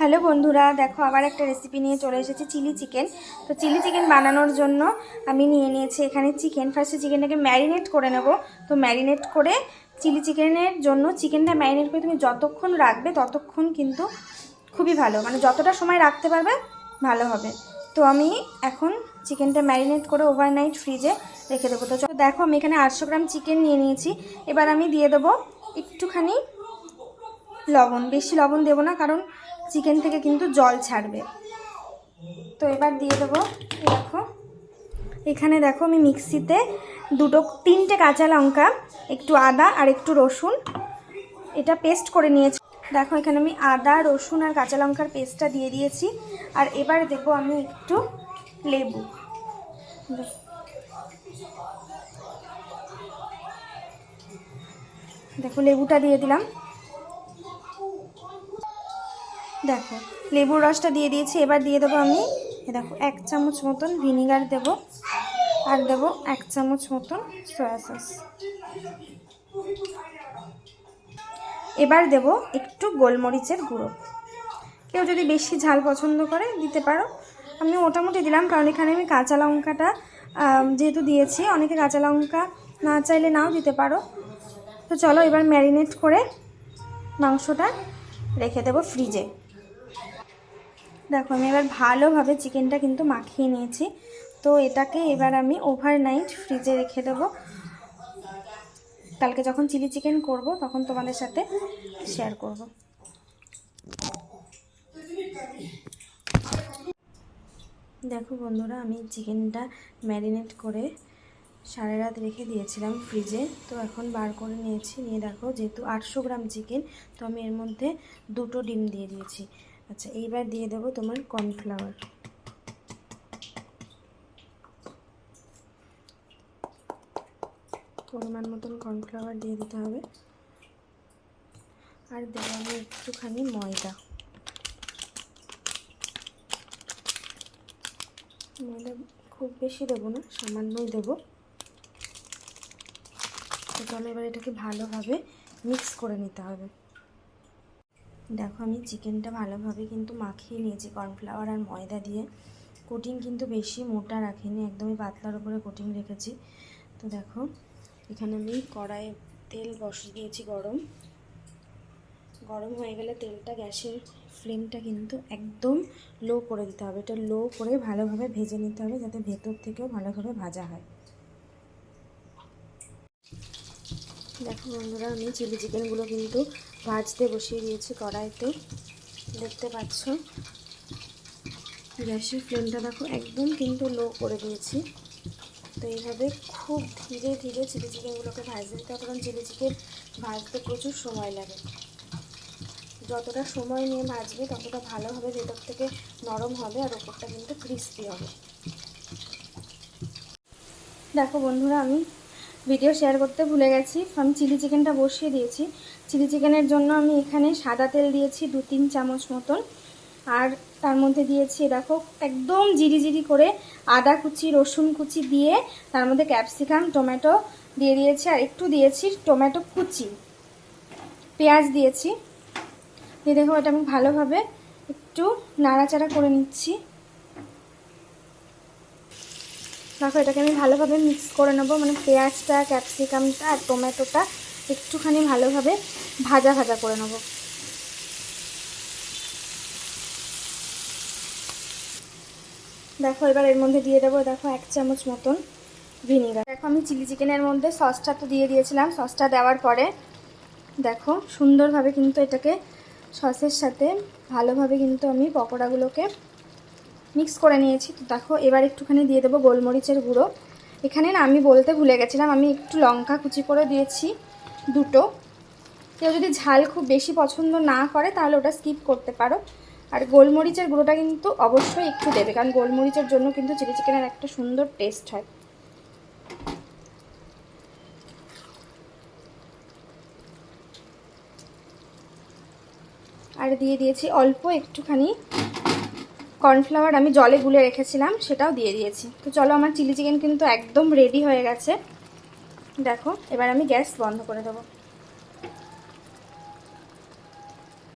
Hello বন্ধুরা, দেখো আবার একটা রেসিপি নিয়ে চলে এসেছি, চিলি চিকেন। তো চিলি চিকেন বানানোর জন্য আমি নিয়ে নিয়েছি এখানে চিকেন। ফার্স্টে চিকেনটাকে ম্যারিনেট করে নেব। তো ম্যারিনেট করে চিলি চিকেনের জন্য চিকেনটা ম্যারিনেট করে তুমি যতক্ষণ রাখবে ততক্ষণ কিন্তু খুবই ভালো, মানে যতটা সময় রাখতে পারবে ভালো হবে। তো আমি এখন চিকেনটা ম্যারিনেট করে ওভারনাইট ফ্রিজে রেখে দেবো। তো দেখো আমি এখানে 800 গ্রাম চিকেন নিয়ে নিয়েছি। এবার আমি দিয়ে দেবো একটুখানি লবণ, বেশি লবণ দেবো না কারণ চিকেন থেকে কিন্তু জল ছাড়বে। তো এবার দিয়ে দেবো, দেখো এখানে দেখো আমি মিক্সিতে তিনটে কাঁচা লঙ্কা, একটু আদা আর একটু রসুন এটা পেস্ট করে নিয়েছি। দেখো এখানে আমি আদা রসুন আর কাঁচা লঙ্কার পেস্টটা দিয়ে দিয়েছি। আর এবার দেবো আমি একটু লেবু, দেখো লেবুটা দিয়ে দিলাম। দেখো লেবুর রসটা দিয়ে দিয়েছি। এবার দিয়ে দেবো আমি দেখো 1 চামচ মতন ভিনিগার দেব, আর দেবো 1 চামচ মতন সয়া সস। এবার দেব একটু গোলমরিচের গুঁড়ো। কেউ যদি বেশি ঝাল পছন্দ করে দিতে পারো, আমি মোটামুটি দিলাম কারণ এখানে আমি কাঁচা লঙ্কাটা যেহেতু দিয়েছি, অনেকে কাঁচা লঙ্কা না চাইলে নাও দিতে পারো। তো চলো এবার ম্যারিনেট করে মাংসটা রেখে দেবো ফ্রিজে। দেখো আমি এবার ভালোভাবে চিকেনটা কিন্তু মাখিয়ে নিয়েছি। তো এটাকে এবার আমি ওভারনাইট ফ্রিজে রেখে দেবো। কালকে যখন চিলি চিকেন করব তখন তোমাদের সাথে শেয়ার করব। দেখো বন্ধুরা, আমি চিকেনটা ম্যারিনেট করে সারা রাত রেখে দিয়েছিলাম ফ্রিজে। তো এখন বার করে নিয়েছি। নিয়ে দেখো যেহেতু 800 গ্রাম চিকেন, তো আমি এর মধ্যে 2টো ডিম দিয়ে দিয়েছি। আচ্ছা এইবার দিয়ে দেবো তোমার কর্নফ্লাওয়ার। পরিমাণ মতন কর্নফ্লাওয়ার দিয়ে দিতে হবে। আর দেবো আমি একটুখানি ময়দা। ময়দা খুব বেশি দেবো না, সামান্যই দেবো। তো চলো এবার এটাকে ভালোভাবে মিক্স করে নিতে হবে। দেখো আমি চিকেনটা ভালোভাবে কিন্তু মাখিয়ে নিয়েছি কর্নফ্লাওয়ার আর ময়দা দিয়ে। কোটিং কিন্তু বেশি মোটা রাখিনি, একদমই পাতলার উপরে কোটিং রেখেছি। তো দেখো এখানে আমি কড়াইয়ে তেল বসিয়ে দিয়েছি, গরম হয়ে গেলে তেলটা, গ্যাসের ফ্লেমটা কিন্তু একদম লো করে দিতে হবে। এটা লো করে ভালোভাবে ভেজে নিতে হবে যাতে ভেতর থেকেও ভালোভাবে ভাজা হয়। দেখো বন্ধুরা, আমি চিলি চিকেনগুলো কিন্তু ভাজতে বসিয়ে দিয়েছি কড়াইতে। দেখতে পাচ্ছ গ্যাসের ফ্লেমটা দেখো একদম কিন্তু লো করে দিয়েছি। তো এইভাবে খুব ধীরে ধীরে চিলি চিকেনগুলোকে ভাজতে দিতে হবে, কারণ চিলি চিকেন ভাজতে প্রচুর সময় লাগে। যতটা সময় নিয়ে ভাজবে ততটা ভালোভাবে ভেতর থেকে নরম হবে আর ওপরটা কিন্তু ক্রিস্পি হবে। দেখো বন্ধুরা, আমি ভিডিও শেয়ার করতে ভুলে গেছি। আমি চিলি চিকেনটা বসিয়ে দিয়েছি। চিলি চিকেনের জন্য আমি এখানে সাদা তেল দিয়েছি 2-3 চামচ মতন। আর তার মধ্যে দিয়েছি দেখো একদম জিরি করে আদা কুচি রসুন কুচি দিয়ে, তার মধ্যে ক্যাপসিকাম টমেটো দিয়ে দিয়েছি, আর একটু দিয়েছি টমেটো কুচি, পেঁয়াজ দিয়েছি। দিয়ে দেখো এটা আমি ভালোভাবে একটু নাড়াচাড়া করে নিচ্ছি। দেখো এটাকে আমি ভালোভাবে মিক্স করে নেবো, মানে পেঁয়াজটা ক্যাপসিকামটা আর টমেটোটা একটুখানি ভালোভাবে ভাজা করে নেবো। দেখো এবার এর মধ্যে দিয়ে দেবো দেখো 1 চামচ মতন ভিনিগার। দেখো আমি চিলি চিকেনের মধ্যে সসটা তো দিয়ে দিয়েছিলাম। সসটা দেওয়ার পরে দেখো সুন্দরভাবে কিন্তু এটাকে সসের সাথে ভালোভাবে কিন্তু আমি পকোড়াগুলোকে মিক্স করে নিয়েছি। তো দেখো এবার একটুখানি দিয়ে দেবো গোলমরিচের গুঁড়ো। এখানে না আমি বলতে ভুলে গেছিলাম, আমি একটু লঙ্কা কুচি করে দিয়েছি 2টো। কেউ যদি ঝাল খুব বেশি পছন্দ না করে তাহলে ওটা স্কিপ করতে পারো। আর গোলমরিচের গুঁড়োটা কিন্তু অবশ্যই একটু দেবে, কারণ গোলমরিচের জন্য কিন্তু চিলি চিকেনের একটা সুন্দর টেস্ট হয়। আর দিয়ে দিয়েছি অল্প একটুখানি কর্নফ্লাওয়ার, আমি জলে গুলে রেখেছিলাম, সেটাও দিয়ে দিয়েছি। তো চলো আমার চিলি চিকেন কিন্তু একদম রেডি হয়ে গেছে। দেখো এবার আমি গ্যাস বন্ধ করে দেবো।